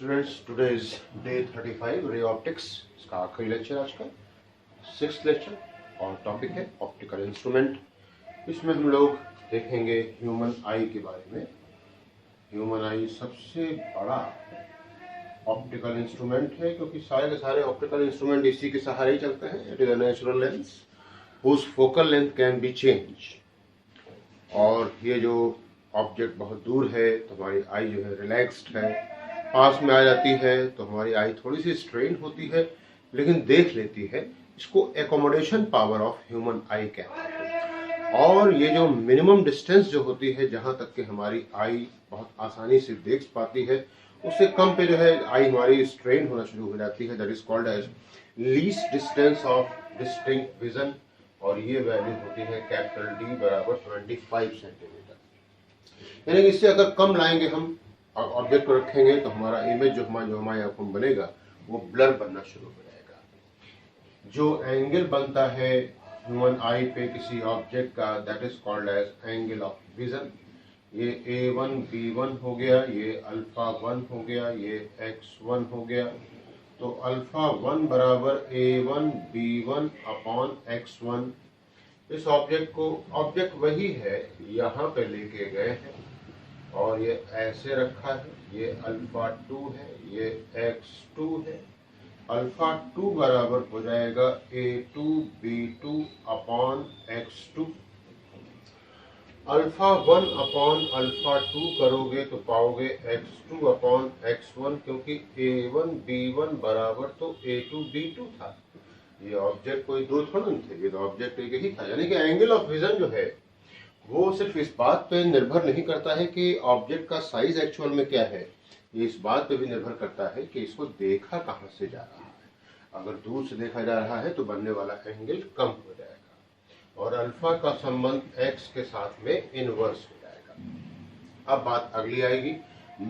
Students, today is day 35 ray optics. इसका आखिरी lecture आज का 6th लेक्चर और टॉपिक है ऑप्टिकल इंस्ट्रूमेंट। इसमें हम लोग देखेंगे ह्यूमन आई के बारे में। ह्यूमन आई सबसे बड़ा ऑप्टिकल इंस्ट्रूमेंट है क्योंकि सारे के सारे ऑप्टिकल इंस्ट्रूमेंट इसी के सहारे ही चलते हैं। It is a natural lens whose focal length can be change. और ये जो ऑब्जेक्ट बहुत दूर है तो हमारी आई जो है रिलैक्स्ड है, पास में आ जाती है तो हमारी आई थोड़ी सी स्ट्रेन होती है लेकिन देख लेती है। इसको एकोमोडेशन पावर ऑफ ह्यूमन आई कहते हैं। और ये जो मिनिमम डिस्टेंस जो होती है जहां तक कि हमारी आई बहुत आसानी से देख पाती है, उससे कम पे जो है आई हमारी स्ट्रेन होना शुरू हो जाती है। That is called as least distance of distinct vision. और ये वैल्यू होती है कैपिटल डी बराबर 25 सेंटीमीटर। यानी कि इससे अगर कम लाएंगे हम ऑब्जेक्ट को रखेंगे तो हमारा इमेज जो हमारी आंखों में बनेगा वो ब्लर बनना शुरू हो जाएगा। जो एंगल बनता है ह्यूमन आई पे किसी ऑब्जेक्ट का, that is called as angle of vision. ये A1 B1 हो गया, ये अल्फा 1 हो गया, ये X1 हो गया। तो अल्फा 1 बराबर A1 B1 अपॉन X1। इस ऑब्जेक्ट वही है, यहाँ पे लेके गए हैं और ये ऐसे रखा है। ये अल्फा 2 है, ये X2 है। अल्फा 2 बराबर हो जाएगा A2 B2 upon X2। Alpha 1 upon alpha 2 करोगे तो पाओगे X2 अपॉन X1, क्योंकि A1 B1 बराबर तो A2 B2 था। ये ऑब्जेक्ट कोई दो थोड़ा नहीं थे, ये तो ऑब्जेक्ट एक ही था। यानी कि एंगल ऑफ विजन जो है वो सिर्फ इस बात पे निर्भर नहीं करता है कि ऑब्जेक्ट का साइज एक्चुअल में क्या है, ये इस बात पे भी निर्भर करता है कि इसको देखा कहाँ से जा रहा है। अगर दूर से देखा जा रहा है तो बनने वाला एंगल कम हो जाएगा और अल्फा का संबंध एक्स के साथ में इनवर्स हो जाएगा। अब बात अगली आएगी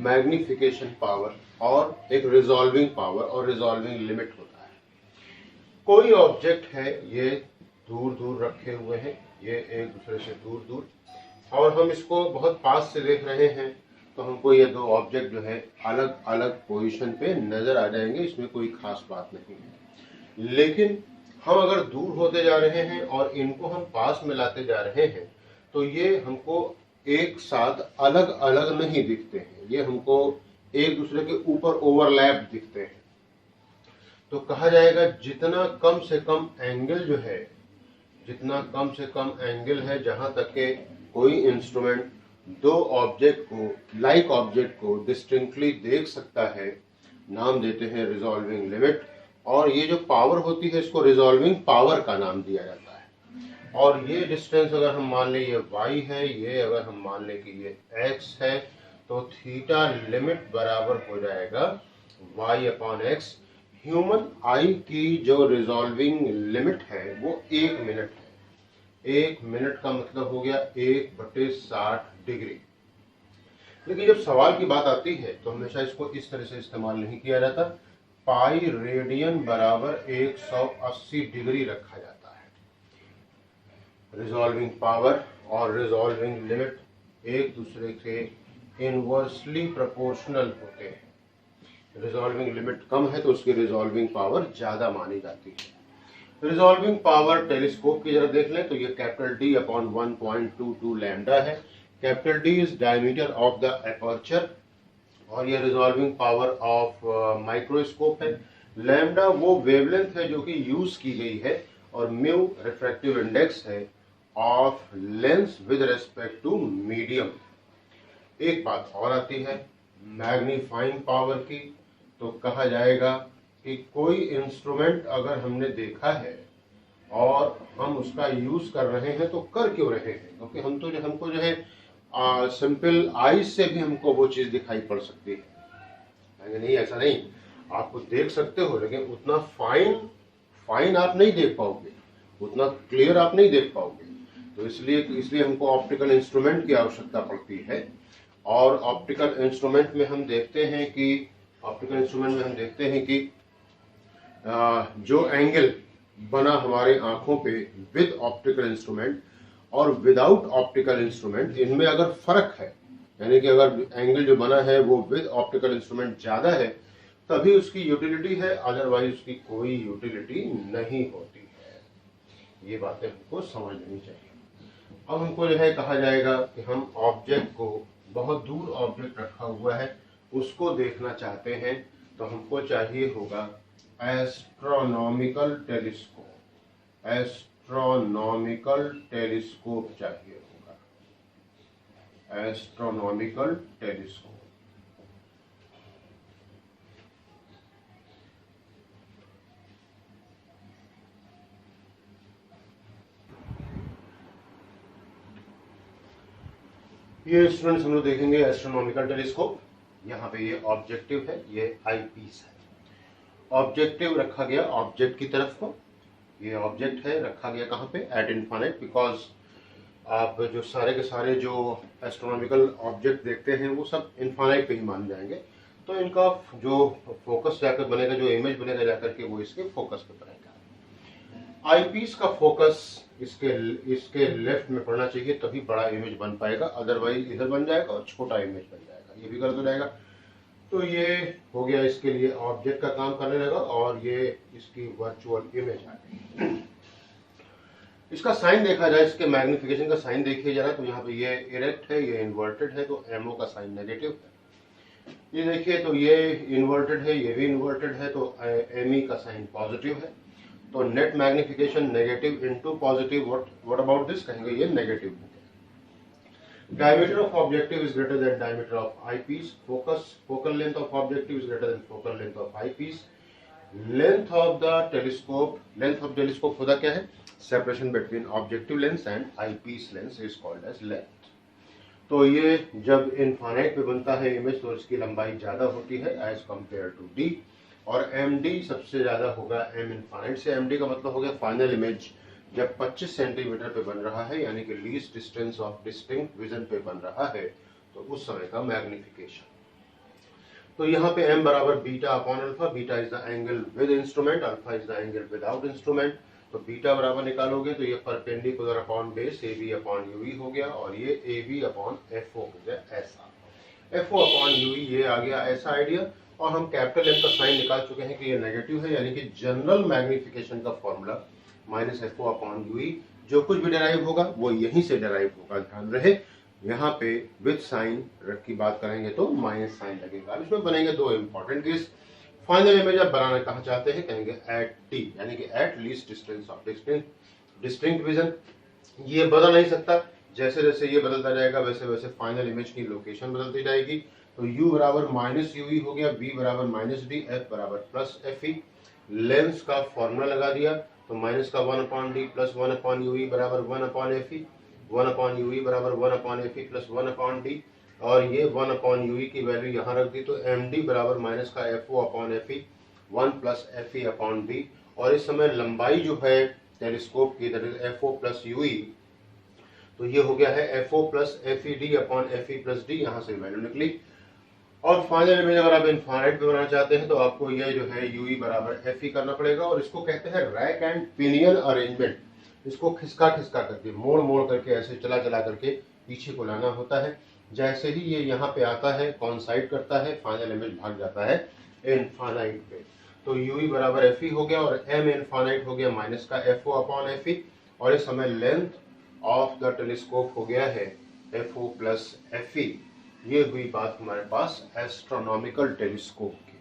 मैग्निफिकेशन पावर और एक रिजॉल्विंग पावर और रिजॉल्विंग लिमिट होता है। कोई ऑब्जेक्ट है, ये दूर दूर रखे हुए हैं, ये एक दूसरे से दूर दूर, और हम इसको बहुत पास से देख रहे हैं तो हमको ये दो ऑब्जेक्ट जो है अलग अलग पोजीशन पे नजर आ जाएंगे। इसमें कोई खास बात नहीं है। लेकिन हम अगर दूर होते जा रहे हैं और इनको हम पास में लाते जा रहे हैं तो ये हमको एक साथ अलग अलग नहीं दिखते हैं, ये हमको एक दूसरे के ऊपर ओवरलैप दिखते हैं। तो कहा जाएगा जितना कम से कम एंगल जो है, जितना कम से कम एंगल है जहां तक के कोई इंस्ट्रूमेंट दो ऑब्जेक्ट को डिस्टिंक्टली देख सकता है, नाम देते हैं रिजॉल्विंग लिमिट। और ये जो पावर होती है इसको रिजॉल्विंग पावर का नाम दिया जाता है। और ये डिस्टेंस अगर हम मान लें ये y है, ये अगर हम मान लें कि ये x है, तो थीटा लिमिट बराबर हो जाएगा y अपॉन x। ह्यूमन आई की जो रिजॉल्विंग लिमिट है वो 1 मिनट है। 1 मिनट का मतलब हो गया 1/60 डिग्री। लेकिन जब सवाल की बात आती है तो हमेशा इसको इस तरह से इस्तेमाल नहीं किया जाता। पाई रेडियन बराबर 180 डिग्री रखा जाता है। रिजॉल्विंग पावर और रिजॉल्विंग लिमिट एक दूसरे के इनवर्सली प्रोपोर्शनल होते हैं। रिजॉल्विंग लिमिट कम है तो उसकी रिजॉल्विंग पावर ज्यादा मानी जाती है। रिजॉल्विंग पावर टेलीस्कोप की जरा देख लें तो ये कैपिटल डी अपॉन 1.22 लैम्डा है। Capital D is diameter of the aperture और ये रिजॉल्विंग पावर ऑफ माइक्रोस्कोप है। लैम्डा वो वेवलेंथ है जो कि यूज की गई है और म्यू रिफ्रैक्टिव इंडेक्स है of lens with respect to medium. एक बात और आती है मैग्नीफाइंग पावर की। तो कहा जाएगा कि कोई इंस्ट्रूमेंट अगर हमने देखा है और हम उसका यूज कर रहे हैं तो कर क्यों रहे हैं, क्योंकि हमको जो है सिंपल आईज से भी हमको वो चीज दिखाई पड़ सकती है। नहीं, ऐसा नहीं, आपको देख सकते हो लेकिन उतना फाइन आप नहीं देख पाओगे, उतना क्लियर आप नहीं देख पाओगे। तो इसलिए हमको ऑप्टिकल इंस्ट्रूमेंट की आवश्यकता पड़ती है। और ऑप्टिकल इंस्ट्रूमेंट में हम देखते हैं कि जो एंगल बना हमारे आंखों पे विद ऑप्टिकल इंस्ट्रूमेंट और विदाउट ऑप्टिकल इंस्ट्रूमेंट, इनमें अगर फर्क है यानी कि अगर एंगल जो बना है वो विद ऑप्टिकल इंस्ट्रूमेंट ज्यादा है तभी उसकी यूटिलिटी है, अदरवाइज उसकी कोई यूटिलिटी नहीं होती है। ये बातें हमको समझ लेनी चाहिए। अब हमको जो है कहा जाएगा कि हम ऑब्जेक्ट को, बहुत दूर ऑब्जेक्ट रखा हुआ है उसको देखना चाहते हैं, तो हमको चाहिए होगा एस्ट्रोनॉमिकल टेलीस्कोप। एस्ट्रोनॉमिकल टेलीस्कोप चाहिए होगा, एस्ट्रोनॉमिकल टेलीस्कोप। ये स्टूडेंट्स हम लोग देखेंगे एस्ट्रोनॉमिकल टेलीस्कोप। यहाँ पे ये ऑब्जेक्टिव है, ये आईपीस है। ऑब्जेक्टिव रखा गया ऑब्जेक्ट की तरफ को, ये ऑब्जेक्ट है रखा गया कहाँ पे, एट इनफाइनाइट, बिकॉज आप जो सारे के सारे जो एस्ट्रोनॉमिकल ऑब्जेक्ट देखते हैं वो सब इनफाइनाइट पे ही मान जाएंगे, तो इनका जो फोकस जाकर बनेगा, जो इमेज बनेगा जाकर के वो इसके फोकस पे बनेगा। आईपीस का फोकस इसके लेफ्ट में पड़ना चाहिए तभी बड़ा इमेज बन पाएगा, अदरवाइज इधर बन जाएगा और छोटा इमेज बन जाएगा, ये भी गलत हो जाएगा। तो ये हो गया इसके लिए ऑब्जेक्ट का काम करने लगा और ये इसकी वर्चुअल इमेज आ गई। इसका साइन देखा जाए, इसके मैग्निफिकेशन का साइन देखिए जरा, तो यहाँ पे ये इरेक्ट है, ये इन्वर्टेड है, तो एमओ का साइन नेगेटिव है। ये देखिए तो ये इन्वर्टेड है, ये भी इन्वर्टेड है, तो एमई का साइन पॉजिटिव है। तो net magnification negative into positive, what about this, कहेंगे ये नेगेटिव हो गया। Diameter of objective is greater than diameter of eyepiece. Focal length of objective is greater than focal length of eyepiece. Length of telescope होता क्या है, separation between objective lens and eyepiece lens is called as length. तो ये जब infinite पे बनता है image तो इसकी लंबाई ज्यादा होती है एज कंपेयर टू डी, और एमडी सबसे ज्यादा होगा एम इनफाइनाइट से। एमडी का मतलब हो गया फाइनल इमेज जब 25 सेंटीमीटर पे बन रहा है, यानी कि least distance of distinct vision पे बन रहा है, तो उस समय का मैग्निफिकेशन। तो यहाँ पे m बराबर beta upon alpha, beta is the angle with instrument, alpha is the angle without instrument. तो बीटा बराबर निकालोगे तो ये perpendicular upon base A B upon UV हो गया, और ये A B upon F O हो गया ऐसा, एफ ओ अपॉन यूवी ये आ गया ऐसा आइडिया। और हम कैपिटल एम का साइन निकाल चुके हैं कि ये नेगेटिव है, यानी कि जनरल मैग्निफिकेशन का formula minus F O upon UV, जो कुछ भी डेराइव होगा वो यहीं से डेराइव होगा, ध्यान रहे। यहाँ पे विद साइन की बात करेंगे तो माइनस साइन लगेगा। इसमें बनेंगे दो इंपॉर्टेंट केस। फाइनल इमेज आप बनाना कहाँ चाहते हैं, कहेंगे एट टी, यानी कि at least distance of distinct vision. ये बदल नहीं सकता, जैसे जैसे ये बदलता जाएगा वैसे वैसे फाइनल इमेज की लोकेशन बदलती जाएगी। तो u बराबर माइनस यूवी हो गया, b बराबर माइनस डी, f बराबर प्लस एफ ई। लेंस का फॉर्मूला लगा दिया, तो माइनस का 1 upon D plus 1 upon UV बराबर 1 upon F E, 1 upon UV बराबर 1 upon F E plus 1 upon D, और ये 1 अपॉन यूवी की वैल्यू यहाँ रख दी, तो एम डी बराबर माइनस का F O upon F E 1 plus F E upon D. और इस समय लंबाई जो है टेलीस्कोप की, that is F O plus UE, तो ये हो गया है F O plus F E D upon F E plus D, यहाँ से वैल्यू निकली। और फाइनल इमेज अगर आप इनफाइनाइट पे बनाना चाहते हैं तो आपको ये जो है यूई बराबर एफ ई करना पड़ेगा, और इसको कहते हैं रैक एंड पिनियन अरेंजमेंट। इसको खिसका खिसका करके, मोड़ मोड़ करके, ऐसे चला चला करके पीछे को लाना होता है। जैसे ही ये यहाँ पे आता है, कॉन्साइड करता है, फाइनल इमेज भाग जाता है इनफाइनाइट पे। तो यूई बराबर एफ ई हो गया, और एम इनफाइनाइट हो गया माइनस का F O upon F E, और इस समय लेंथ ऑफ द टेलीस्कोप हो गया है F O plus F E. ये हुई बात हमारे पास एस्ट्रोनॉमिकल टेलीस्कोप की।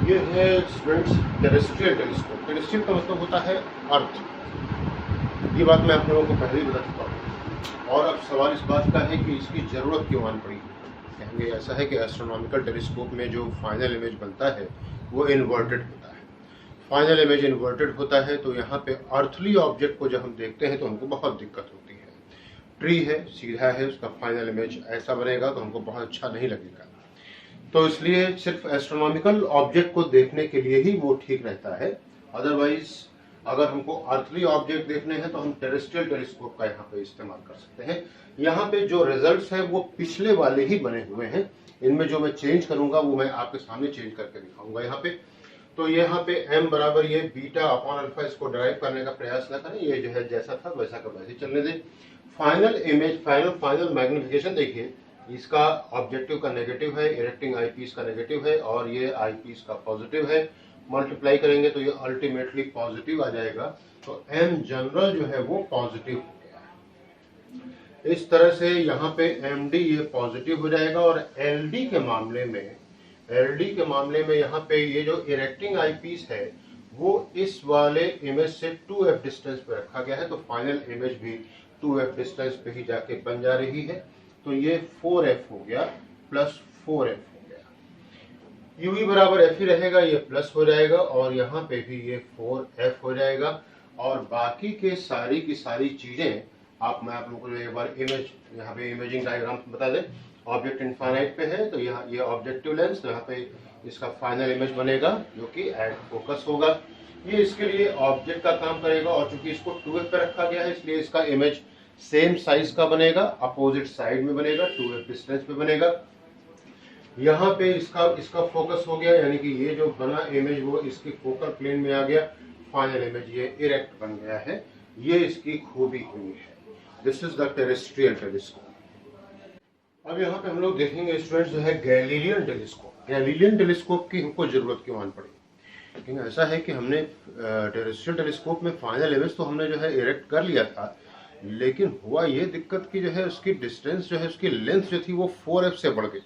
ये है स्टूडेंट्स टेरेस्ट्रियल टेलीस्कोप। टेरेस्ट्रियल का मतलब होता है अर्थ, ये बात मैं आप लोगों को पहले ही बता चुका हूँ। और अब सवाल इस बात का है कि इसकी जरूरत क्यों आन पड़ी। कहेंगे ऐसा है कि एस्ट्रोनॉमिकल टेलीस्कोप में जो फाइनल इमेज बनता है वो इन्वर्टेड होता है। फाइनल इमेज इन्वर्टेड होता है, तो यहाँ पे अर्थली ऑब्जेक्ट को जब हम देखते हैं तो हमको बहुत दिक्कत होती है। ट्री है, सीधा है, उसका फाइनल इमेज ऐसा बनेगा तो हमको बहुत अच्छा नहीं लगेगा। तो इसलिए सिर्फ एस्ट्रोनॉमिकल ऑब्जेक्ट को देखने के लिए ही वो ठीक रहता है। अदरवाइज अगर हमको अर्थली ऑब्जेक्ट देखने हैं तो हम टेरेस्ट्रियल टेलीस्कोप का यहाँ पे इस्तेमाल कर सकते हैं। यहाँ पे जो रिजल्ट्स हैं वो पिछले वाले ही बने हुए हैं, इनमें जो मैं चेंज करूंगा वो मैं आपके सामने चेंज करके दिखाऊंगा यहाँ पे। तो यहाँ पे m बराबर ये बीटा अपॉन अल्फा, इसको ड्राइव करने का प्रयास न करें, ये जो है जैसा था वैसा का वैसे चलने दें। फाइनल इमेज, फाइनल मैग्निफिकेशन देखिए, इसका ऑब्जेक्टिव का नेगेटिव है, इरेक्टिंग आईपीस का नेगेटिव है और ये आईपीस का पॉजिटिव है। मल्टीप्लाई करेंगे तो ये अल्टीमेटली पॉजिटिव आ जाएगा, तो m जनरल जो है वो पॉजिटिव हो गया है। इस तरह से यहाँ पे md ये पॉजिटिव हो जाएगा और ld के मामले में यहाँ पे ये जो इरेक्टिंग आईपीस है वो इस वाले इमेज से 2f डिस्टेंस पे रखा गया है, तो फाइनल इमेज भी 2f डिस्टेंस पे ही जाके बन जा रही है। तो ये 4f हो गया प्लस 4f हो गया। ue बराबर f ही रहेगा, ये प्लस हो जाएगा और यहाँ पे भी ये 4f हो जाएगा। और बाकी के सारी की सारी चीजें मैं आप लोगों को एक बार इमेज, यहाँ पे इमेजिंग डायग्राम बता दें। ऑब्जेक्ट इनफाइनाइट पे है तो यहाँ ये ऑब्जेक्टिव लेंस, तो यहाँ पे इसका फाइनल इमेज बनेगा जो कि एट फोकस होगा। ये इसके लिए ऑब्जेक्ट का काम करेगा और चूंकि इसको 2f पे रखा गया है इसलिए इसका इमेज सेम साइज का बनेगा, अपोजिट साइड में बनेगा, 2f डिस्टेंस पे बनेगा। यहाँ पे इसका फोकस हो गया, यानी कि ये जो बना इमेज वो इसकी फोकल प्लेन में आ गया। फाइनल इमेज ये इरेक्ट बन गया है, ये इसकी खूबी हुई है। This is the terrestrial telescope. अब यहाँ पे हम लोग देखेंगे स्टूडेंट्स जो है गैलीलियन टेलीस्कोप। गैलीलियन टेलीस्कोप की हमको जरूरत क्यों आन पड़ी? लेकिन ऐसा है कि हमने टेरेस्ट्रियल टेलीस्कोप में फाइनल इमेज तो हमने जो है इरेक्ट कर लिया था, लेकिन हुआ ये दिक्कत कि जो है उसकी डिस्टेंस जो है, उसकी लेंथ जो थी वो 4f से बढ़ गई।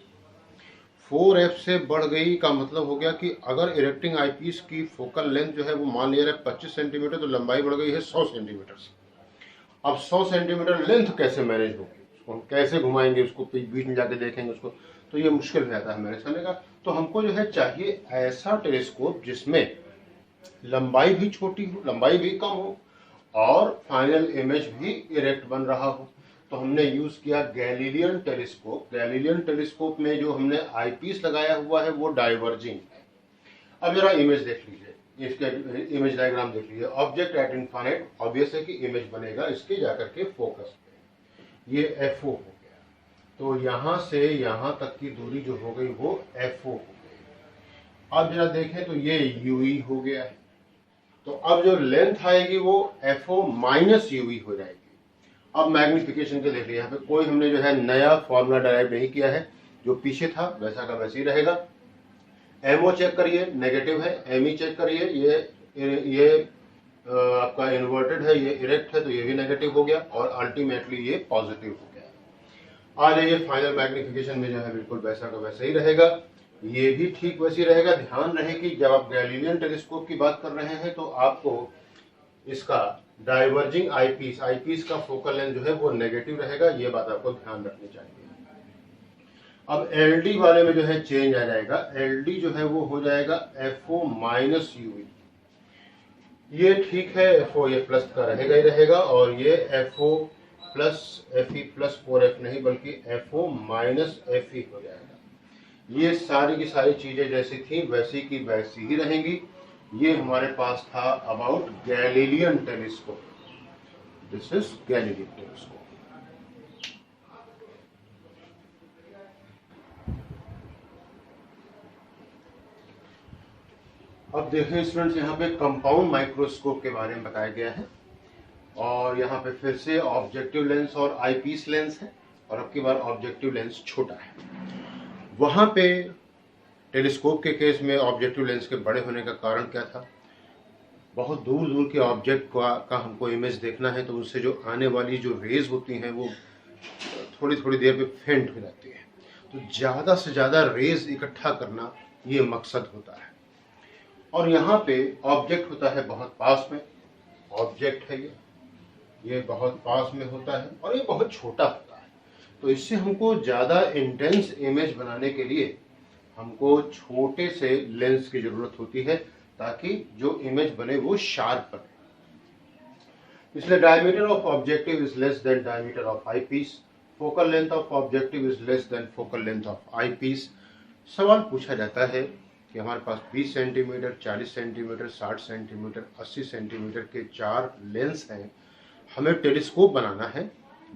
4f से बढ़ गई का मतलब हो गया कि अगर इरेक्टिंग आईपीस की फोकल लेंथ जो है वो मान लिया जाए 25 सेंटीमीटर, तो लंबाई बढ़ गई है 100 सेंटीमीटर से। अब 100 सेंटीमीटर लेंथ कैसे मैनेज होगी, उसको हम कैसे घुमाएंगे, उसको बीच में जाके देखेंगे उसको, तो ये मुश्किल हो जाता है मैनेज करने का। तो हमको जो है चाहिए ऐसा टेलीस्कोप जिसमें लंबाई भी छोटी हो, लंबाई भी कम हो और फाइनल इमेज भी इरेक्ट बन रहा हो। तो हमने यूज किया गैलीलियन टेलीस्कोप। गैलीलियन टेलीस्कोप में जो हमने आईपीस लगाया हुआ है वो डाइवर्जिंग है। अब जरा इमेज देख लीजिए, इसके इमेज डायग्राम देख लीजिए। ऑब्जेक्ट एट इनफाइनाइट, ऑब्वियस है कि इमेज बनेगा इसके जाकर के फोकस पे, ये FO हो गया। तो यहाँ से यहाँ तक की दूरी जो हो गई वो FO हो गई। अब जरा देखें तो ये UE हो गया है, तो अब जो लेंथ आएगी वो FO माइनस UE हो जाएगी। अब मैग्निफिकेशन के देख लिया, यहाँ पे कोई हमने जो है नया फॉर्मूला डराइव नहीं किया है, जो पीछे था वैसा का वैसे ही रहेगा। MO चेक करिए, नेगेटिव है। ME चेक करिए, ये आपका इन्वर्टेड है, ये इरेक्ट है, तो ये भी नेगेटिव हो गया और अल्टीमेटली ये पॉजिटिव हो गया। आ जाइए फाइनल मैग्निफिकेशन में जो है बिल्कुल वैसा का वैसा ही रहेगा, ये भी ठीक वैसे ही रहेगा। ध्यान रहे कि जब आप गैलीलियन टेलीस्कोप की बात कर रहे हैं तो आपको इसका डाइवर्जिंग आईपीस का फोकल लेंथ जो है वो नेगेटिव रहेगा, ये बात आपको ध्यान रखनी चाहिए। अब LD वाले में जो है चेंज आ जाएगा, LD जो है वो हो जाएगा FO माइनस UE। ये ठीक है, FO ये प्लस का रहेगा ही रहेगा, और ये FO plus FE plus 4F नहीं बल्कि FO माइनस FE हो जाएगा। ये सारी की सारी चीजें जैसी थी वैसी की वैसी ही रहेंगी। ये हमारे पास था about Galilean telescope. This is Galilean telescope. अब देखें स्टूडेंट्स, यहाँ पे कंपाउंड माइक्रोस्कोप के बारे में बताया गया है, और यहाँ पे फिर से ऑब्जेक्टिव लेंस और आईपीस लेंस है, और अब की बार ऑब्जेक्टिव लेंस छोटा है। वहां पे टेलीस्कोप के केस में ऑब्जेक्टिव लेंस के बड़े होने का कारण क्या था? बहुत दूर दूर के ऑब्जेक्ट का हमको इमेज देखना है, तो उससे जो आने वाली जो रेज होती हैं वो थोड़ी थोड़ी देर पे फेंट हो जाती है। तो ज़्यादा से ज़्यादा रेज इकट्ठा करना ये मकसद होता है। और यहाँ पे ऑब्जेक्ट होता है बहुत पास में, ऑब्जेक्ट है ये बहुत पास में होता है और ये बहुत छोटा होता है। तो इससे हमको ज़्यादा इंटेंस इमेज बनाने के लिए हमको छोटे से लेंस की जरूरत होती है, ताकि जो इमेज बने वो शार्प बने। इसलिए diameter of objective is less than diameter of eyepiece, focal length of objective is less than focal length of eyepiece. सवाल पूछा जाता है कि हमारे पास 20 सेंटीमीटर, 40 सेंटीमीटर, 60 सेंटीमीटर, 80 सेंटीमीटर के 4 लेंस हैं, हमें टेलीस्कोप बनाना है,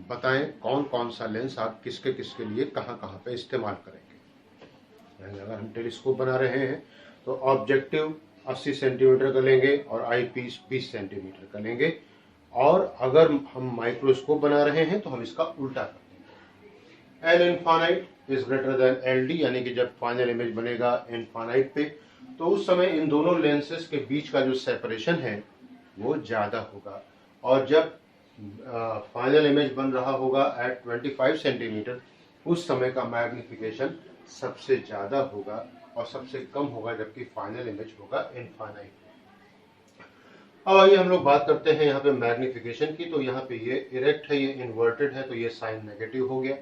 बताएं कौन कौन सा लेंस आप किसके किसके लिए कहाँ कहाँ पे इस्तेमाल करेंगे। अगर हम टेलीस्कोप बना रहे हैं तो ऑब्जेक्टिव 80 सेंटीमीटर का लेंगे और आई पीस 20 सेंटीमीटर का लेंगे। और अगर हम माइक्रोस्कोप बना रहे हैं तो हम इसका उल्टा कर देंगे। L infinite is greater then L D, यानी कि जब फाइनल इमेज बनेगा इनफाइनाइट पे तो उस समय इन दोनों लेंसेज के बीच का जो सेपरेशन है वो ज़्यादा होगा। और जब फाइनल इमेज बन रहा होगा एट 25 सेंटीमीटर उस समय का मैग्निफिकेशन सबसे ज़्यादा होगा और सबसे कम होगा जबकि फाइनल इमेज होगा इनफाइनाइट। अब आइए हम लोग बात करते हैं यहाँ पे मैग्निफिकेशन की। तो यहाँ पे ये इरेक्ट है, ये इन्वर्टेड है, तो ये साइन नेगेटिव हो गया।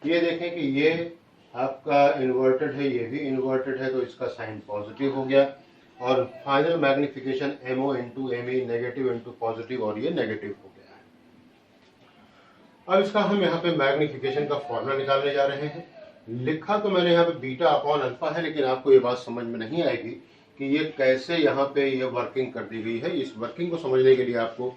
ये देखें कि ये आपका इन्वर्टेड है, ये भी इन्वर्टेड है, तो इसका साइन पॉजिटिव हो गया। और final magnification MO into ME, negative into positive, और ये नेगेटिव हो गया है। अब इसका हम यहाँ पे मैग्निफिकेशन का फॉर्मूला निकालने जा रहे हैं। लिखा तो मैंने यहाँ पे बीटा अपॉन अल्फा है, लेकिन आपको ये बात समझ में नहीं आएगी कि ये कैसे यहाँ पे ये वर्किंग कर दी गई है। इस वर्किंग को समझने के लिए आपको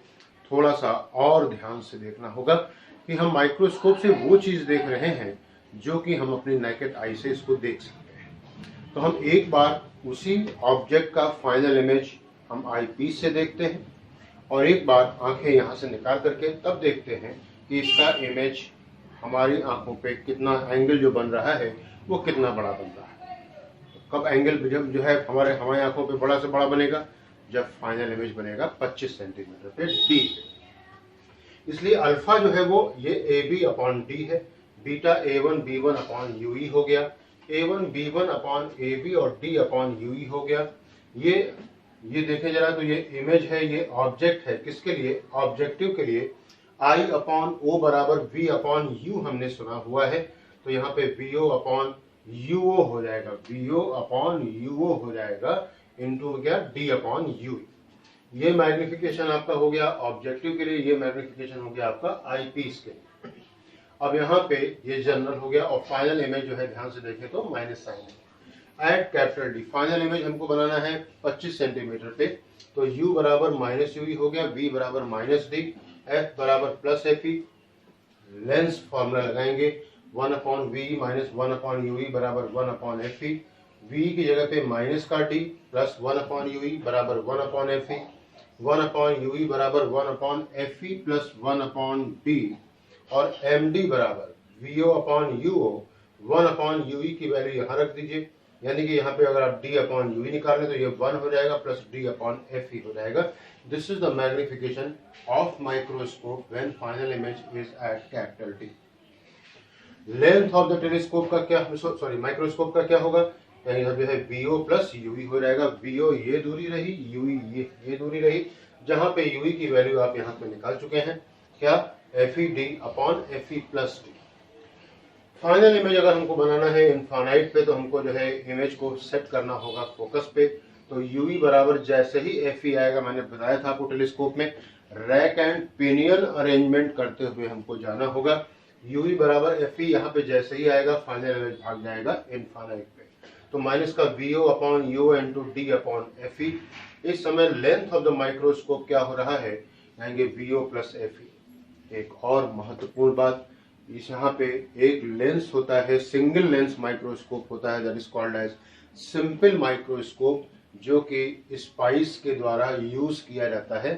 थोड़ा सा और ध्यान से देखना होगा कि हम माइक्रोस्कोप से वो चीज़ देख रहे हैं जो कि हम अपनी नेकेड आई से इसको देख सकते हैं। तो हम एक बार उसी ऑब्जेक्ट का फाइनल इमेज हम आई पीस से देखते हैं और एक बार आंखें यहाँ से निकाल करके तब देखते हैं कि इसका इमेज हमारी आंखों पे कितना एंगल जो बन रहा है वो कितना बड़ा बन रहा है। तो कब एंगल जब जो है हमारी आंखों पे बड़ा से बड़ा बनेगा, जब फाइनल इमेज बनेगा 25 सेंटीमीटर पे डी पे। इसलिए अल्फा जो है वो ये AB अपॉन डी है, beta A1 B1 upon UE हो गया, A1 B1 अपॉन AB और D अपॉन UE हो गया। ये देखें जरा, तो ये इमेज है, ये ऑब्जेक्ट है, किसके लिए, ऑब्जेक्टिव के लिए। I अपॉन O बराबर V अपॉन U हमने सुना हुआ है, तो यहाँ पे VO अपॉन UO हो जाएगा, VO अपॉन UO हो जाएगा इंटू क्या D अपॉन UE। ये मैग्निफिकेशन आपका हो गया ऑब्जेक्टिव के लिए, ये मैग्निफिकेशन हो गया आपका आई पीस के लिए। अब यहाँ पे ये जनरल हो गया और फाइनल इमेज जो है ध्यान से देखें तो माइनस साइन है। At capital D final image हमको बनाना है 25 सेंटीमीटर पे, तो U बराबर माइनस UE हो गया, V बराबर माइनस D, F बराबर प्लस FE। लेंस फॉर्मूला लगाएंगे 1 upon V minus 1 upon UE बराबर 1 अपॉन FE। V की जगह पे माइनस का D प्लस 1 अपॉन UE बराबर 1 अपॉन FE। 1 अपॉन UE बराबर 1 upon FE plus 1 upon D, और MD बराबर VO upon UO 1 upon UE की वैल्यू यहाँ रख दीजिए, यानी कि यहाँ पे अगर आप D अपॉन UE निकालें तो ये 1 हो जाएगा प्लस D अपॉन FE हो जाएगा। This is the magnification of microscope when final image is at capital D। Length of the telescope का क्या, सॉरी माइक्रोस्कोप का क्या होगा, यानी यहाँ जो है VO प्लस UE हो जाएगा। VO ये दूरी रही, UE ये दूरी रही, जहाँ पे UE की वैल्यू आप यहाँ पे निकाल चुके हैं, क्या, FED upon FE plus D। Final image अगर हमको बनाना है इनफाइनाइट पे तो हमको जो है इमेज को सेट करना होगा फोकस पे। तो UE बराबर जैसे ही FE आएगा, मैंने बताया था आपको टेलीस्कोप में रैक एंड पिनियन अरेंजमेंट करते हुए हमको जाना होगा। UE बराबर FE यहाँ पे जैसे ही आएगा फाइनल इमेज भाग जाएगा इनफाइनाइट पे, तो माइनस का VO upon UO into D upon FE। इस समय लेंथ ऑफ द माइक्रोस्कोप क्या हो रहा है, यानी VO प्लस FE। एक और महत्वपूर्ण बात, इस यहाँ पे एक लेंस होता है, सिंगल लेंस माइक्रोस्कोप होता है, that is called as simple microscope, जो कि स्पाइस के द्वारा यूज किया जाता है।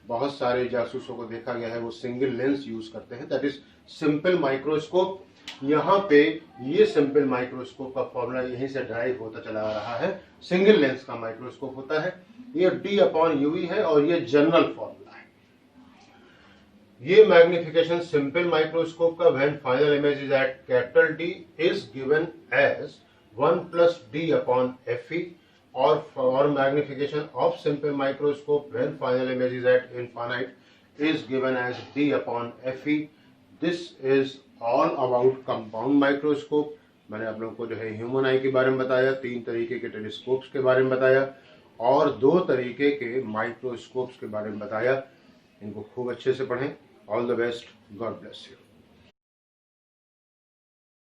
बहुत सारे जासूसों को देखा गया है वो सिंगल लेंस यूज करते हैं, दैट इज सिंपल माइक्रोस्कोप। यहाँ पे ये सिंपल माइक्रोस्कोप का फॉर्मूला यहीं से ड्राइव होता चला आ रहा है, सिंगल लेंस का माइक्रोस्कोप होता है। ये D अपॉन UE है और ये जनरल फॉर्मूला है। ये मैग्निफिकेशन सिंपल माइक्रोस्कोप का when final image is at capital D is given as 1 plus D upon FE, और magnification of simple microscope when final image is at infinite is given as D upon FE। This is all about compound microscope. मैंने आप लोगों को जो है human आई के बारे में बताया, 3 तरीके के टेलीस्कोप्स के बारे में बताया और 2 तरीके के माइक्रोस्कोप्स के बारे में बताया। इनको खूब अच्छे से पढ़ें। All the best, God bless you.